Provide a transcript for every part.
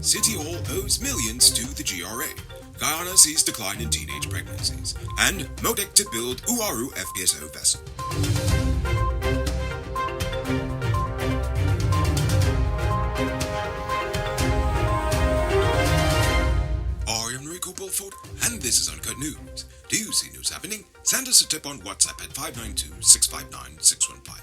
City Hall owes millions to the GRA. Guyana sees decline in teenage pregnancies. And Modec to build Uaru FPSO vessel. I am Rico Bulford, and this is Uncut News. Do you see news happening? Send us a tip on WhatsApp at 592-659-6151.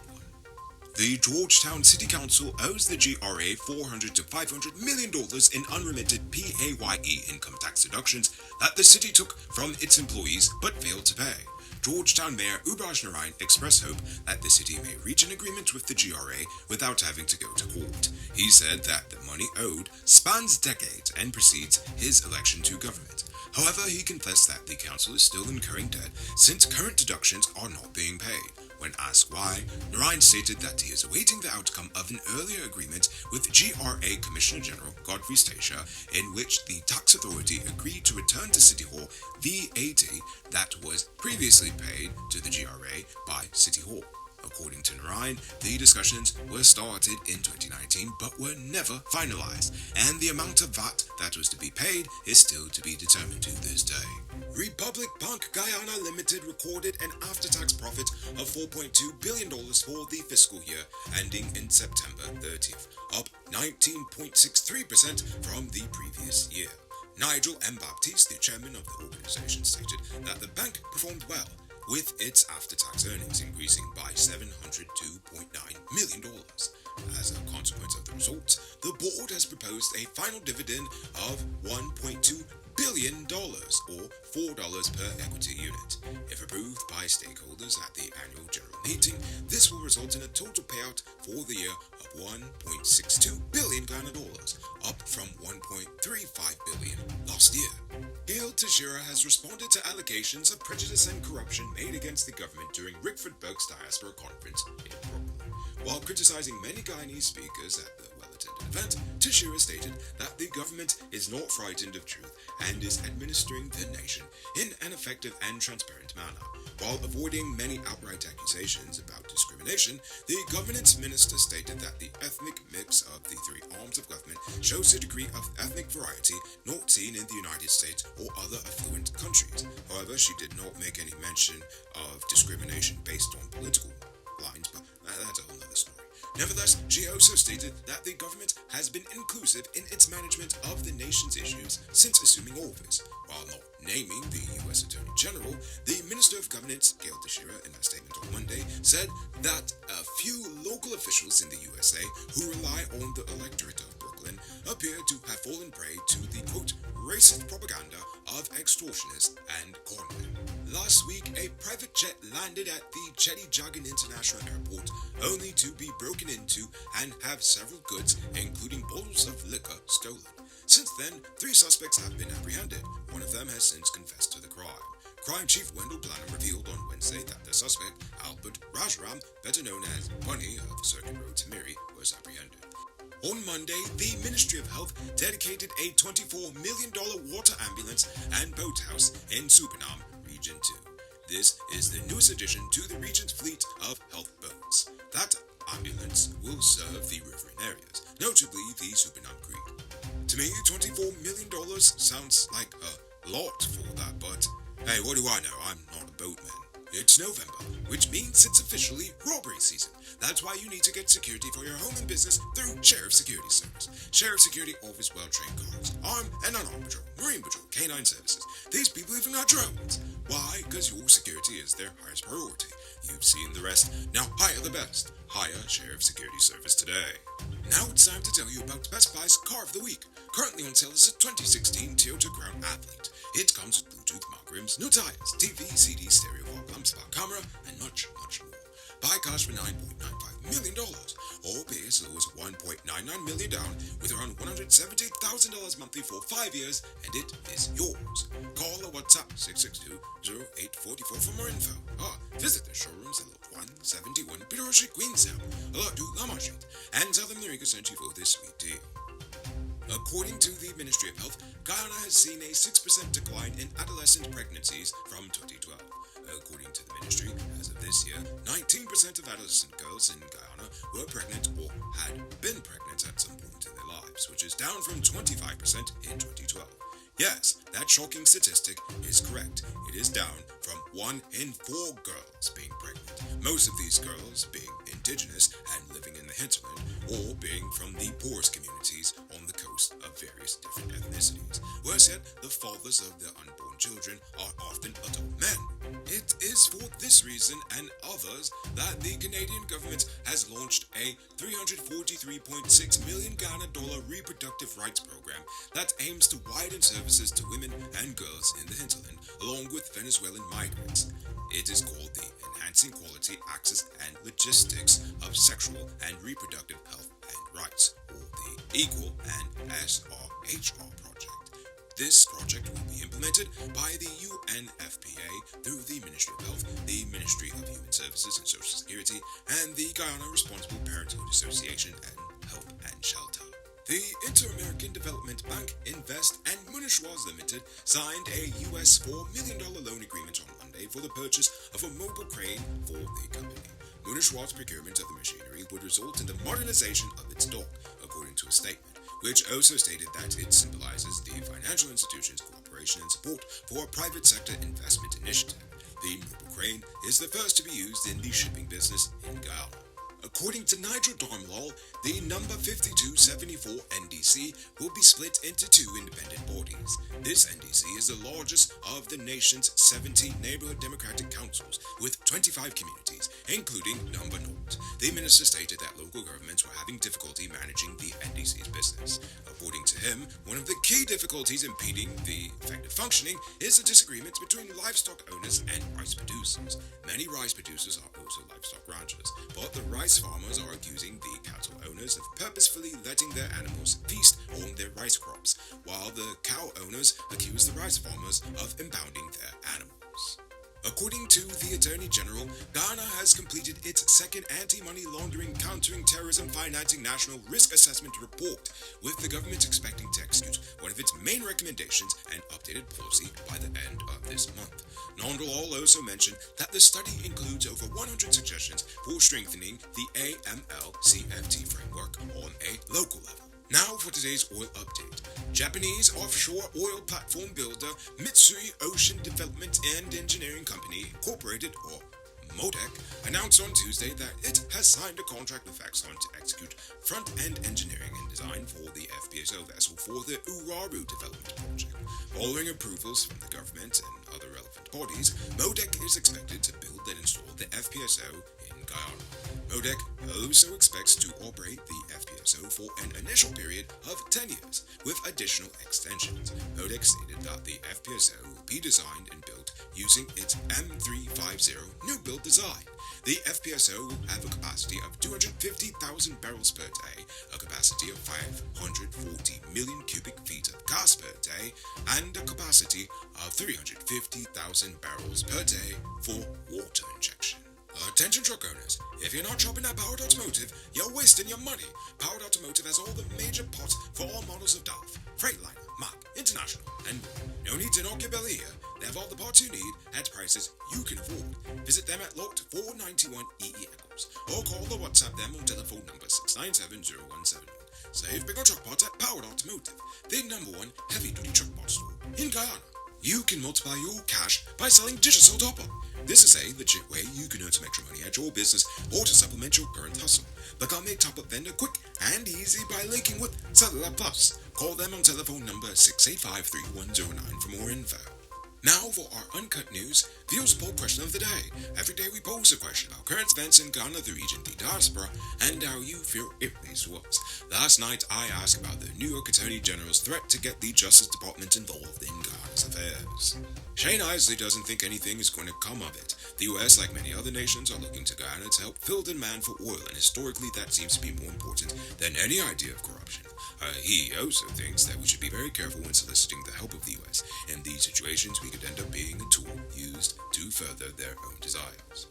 The Georgetown City Council owes the GRA $400 to $500 million in unremitted PAYE income tax deductions that the city took from its employees but failed to pay. Georgetown Mayor Ubraj Narayan expressed hope that the city may reach an agreement with the GRA without having to go to court. He said that the money owed spans decades and precedes his election to government. However, he confessed that the council is still incurring debt since current deductions are not being paid. When asked why, Narayan stated that he is awaiting the outcome of an earlier agreement with GRA Commissioner General Godfrey Stacia, in which the tax authority agreed to return to City Hall VAT that was previously paid to the GRA by City Hall. According to Narayan, the discussions were started in 2019 but were never finalized, and the amount of VAT that was to be paid is still to be determined to this day. Republic Bank Guyana Limited recorded an after-tax profit of $4.2 billion for the fiscal year ending in September 30th, up 19.63% from the previous year. Nigel M. Baptiste, the chairman of the organization, stated that the bank performed well, with its after-tax earnings increasing by $702.9 million. As a consequence of the results, the board has proposed a final dividend of $1.2 billion, or $4 per equity unit. If approved by stakeholders at the annual general meeting, this will result in a total payout for the year of $1.62 billion Guyana dollars, up from $1.35 billion last year. Gail Teixeira has responded to allegations of prejudice and corruption made against the government during Rickford Burke's Diaspora Conference in Brooklyn. While criticizing many Guyanese speakers at the well-attended event, Teixeira stated that the government is not frightened of truth and is administering the nation in an effective and transparent manner. While avoiding many outright accusations about discrimination, the governance minister stated that the ethnic mix of the three arms of government shows a degree of ethnic variety not seen in the United States or other affluent countries. However, she did not make any mention of discrimination based on political lines, but that's a whole other story. Nevertheless, she also stated that the government has been inclusive in its management of the nation's issues since assuming office. While not naming the U.S. Attorney General, the Minister of Governance, Gail Teixeira, in a statement on Monday, said that a few local officials in the USA who rely on the electorate of Brooklyn appear to have fallen prey to the, quote, racist propaganda of extortionists and conmen. Last week, a private jet landed at the Chetty Jagan International Airport, only to be broken into and have several goods, including bottles of liquor, stolen. Since then, 3 suspects have been apprehended. One of them has since confessed to the crime. Crime Chief Wendell Blanham revealed on Wednesday that the suspect, Albert Rajaram, better known as Bunny of Circuit Road Tamiri, was apprehended. On Monday, the Ministry of Health dedicated a $24 million water ambulance and boathouse in Suriname, Region 2. This is the newest addition to the region's fleet of health boats. That ambulance will serve the riverine areas, notably the Suriname Creek. To me, $24 million sounds like a lot for that, but hey, what do I know? I'm not a boatman. It's November, which means it's officially robbery season. That's why you need to get security for your home and business through Sheriff Security Service. Sheriff Security offers well-trained guards, armed and unarmed patrol, marine patrol, canine services. These people even got drones. Why? Because your security is their highest priority. You've seen the rest. Now hire the best. Hire Sheriff Security Service today. Now it's time to tell you about Best Buy's Car of the Week. Currently on sale is a 2016 Toyota Crown Athlete. It comes with Bluetooth mount rims, new tires, TV, CD, stereo, fog lamps, spot camera, and much, much more. Buy cars for $9.95 million, or pay as low as $1.99 million down with around $178,000 monthly for 5 years, and it is yours. Call or WhatsApp 662-0844 for more info. Or visit the showrooms at Lot 171 Peter Street, Queenstown, Lot 2 Lamar Street, and tell them the Rico sent you for this sweet deal. According to the Ministry of Health, Guyana has seen a 6% decline in adolescent pregnancies from 2012. According to the ministry, as of this year, 19% of adolescent girls in Guyana were pregnant or had been pregnant at some point in their lives, which is down from 25% in 2012. Yes, that shocking statistic is correct. It is down from 1 in 4 girls being pregnant. Most of these girls being indigenous and living in the hinterland, or being from the poorest communities on the coast of various different ethnicities. Worse yet, the fathers of their unborn children are often adult men. It is for this reason and others that the Canadian government has launched a $343.6 million Guyana reproductive rights program that aims to widen services to women and girls in the hinterland, along with Venezuelan migrants. It is called the Enhancing Quality, Access and Logistics of Sexual and Reproductive Health and Rights, or the Equal and SRHR project. This project will be implemented by the UNFPA through the Ministry of Health, the Ministry of Human Services and Social Security, and the Guyana Responsible Parenthood Association and Help and Shelter. The Inter-American Development Bank, Invest, and Munishwas Limited signed a US $4 million loan agreement on Monday for the purchase of a mobile crane for the company. Munishwas' procurement of the machinery would result in the modernization of its dock, according to a statement, which also stated that it symbolizes the financial institution's cooperation and support for a private sector investment initiative. The mobile crane is the first to be used in the shipping business in Guyana. According to Nigel Darmlall, the number 5274 NDC will be split into 2 independent bodies. This NDC is the largest of the nation's 70 neighborhood democratic councils, with 25 communities, including Number North. The minister stated that local governments were having difficulty managing the NDC's business. According to him, one of the key difficulties impeding the effective functioning is the disagreements between livestock owners and rice producers. Many rice producers are also livestock ranchers, but the rice farmers are accusing the cattle owners of purposefully letting their animals feast on their rice crops, while the cow owners accuse the rice farmers of impounding their animals. According to the Attorney General, Guyana has completed its second anti-money laundering, countering terrorism, financing national risk assessment report, with the government expecting to execute one of its main recommendations and updated policy by the end of this month. Nondalal also mentioned that the study includes over 100 suggestions for strengthening the AML-CFT framework on a local level. Now for today's oil update. Japanese offshore oil platform builder Mitsui Ocean Development and Engineering Company Incorporated, or MODEC, announced on Tuesday that it has signed a contract with Exxon to execute front-end engineering and design for the FPSO vessel for the Uraru development project. Following approvals from the government and other relevant bodies, MODEC is expected to build and install the FPSO in Guyana. MODEC also expects to operate the FPSO for an initial period of 10 years, with additional extensions. MODEC stated that the FPSO will be designed and built using its M350 new build design. The FPSO will have a capacity of 250,000 barrels per day, a capacity of 540 million cubic feet of gas per day, and a capacity of 350,000 barrels per day for water injection. Attention truck owners, if you're not shopping at Powered Automotive, you're wasting your money. Powered Automotive has all the major parts for all models of DAF, Freightliner, Mack, International, and more. No need to knock your belly here. They have all the parts you need at prices you can afford. Visit them at lot 491 EE Eccles, or call or WhatsApp them on telephone number 6970171. Save big on truck parts at Powered Automotive, the #1 heavy-duty truck parts store in Guyana. You can multiply your cash by selling digital top-up. This is a legit way you can earn some extra money at your business or to supplement your current hustle. Become a top-up vendor quick and easy by linking with Cellular Plus. Call them on telephone number 685-3109 for more info. Now for our Uncut News Views Poll Question of the Day. Every day we pose a question about current events in Ghana, the region, the diaspora, and how you feel it plays to us. Last night I asked about the New York Attorney General's threat to get the Justice Department involved in Ghana's affairs. Shane Isley doesn't think anything is going to come of it. The US, like many other nations, are looking to Guyana to help fill demand for oil, and historically that seems to be more important than any idea of corruption. He also thinks that we should be very careful when soliciting the help of the US. In these situations, we could end up being a tool used to further their own desires.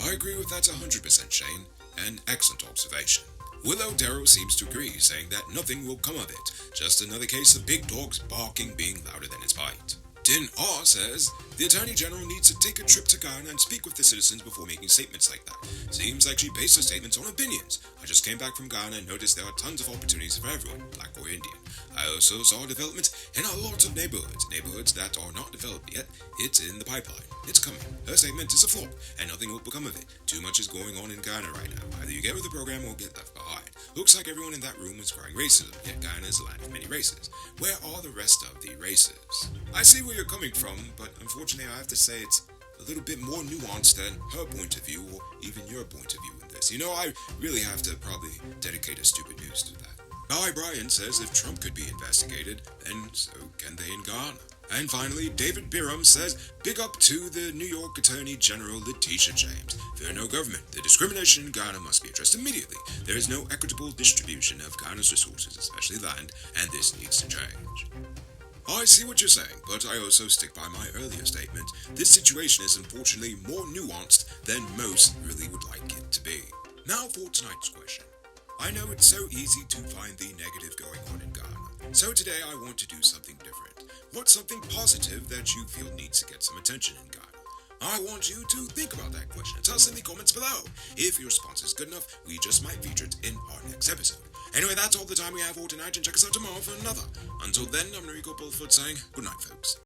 I agree with that 100%, Shane. An excellent observation. Willow Darrow seems to agree, saying that nothing will come of it. Just another case of big dogs barking being louder than its bite. Tin R says, the Attorney General needs to take a trip to Guyana and speak with the citizens before making statements like that. Seems like she based her statements on opinions. I just came back from Guyana and noticed there are tons of opportunities for everyone, black or Indian. I also saw developments in a lot of neighborhoods that are not developed yet. It's in the pipeline. It's coming. Her statement is a flop, and nothing will become of it. Too much is going on in Guyana right now. Either you get with the program or get left behind. Looks like everyone in that room is crying racism, yet Guyana is a land of many races. Where are the rest of the races? I see where you're coming from, but unfortunately I have to say it's a little bit more nuanced than her point of view, or even your point of view in this. You know, I really have to probably dedicate a stupid news to that. Guy Bryan says if Trump could be investigated, then so can they in Ghana. And finally, David Biram says, big up to the New York Attorney General Letitia James. Fear no government. The discrimination in Ghana must be addressed immediately. There is no equitable distribution of Ghana's resources, especially land, and this needs to change. I see what you're saying, but I also stick by my earlier statement. This situation is unfortunately more nuanced than most really would like it to be. Now for tonight's question. I know it's so easy to find the negative going on in Ghana, so today I want to do something different. What's something positive that you feel needs to get some attention in Ghana? I want you to think about that question and tell us in the comments below. If your response is good enough, we just might feature it in our next episode. Anyway, that's all the time we have for tonight, and check us out tomorrow for another. Until then, I'm Enrico Bulford saying good night, folks.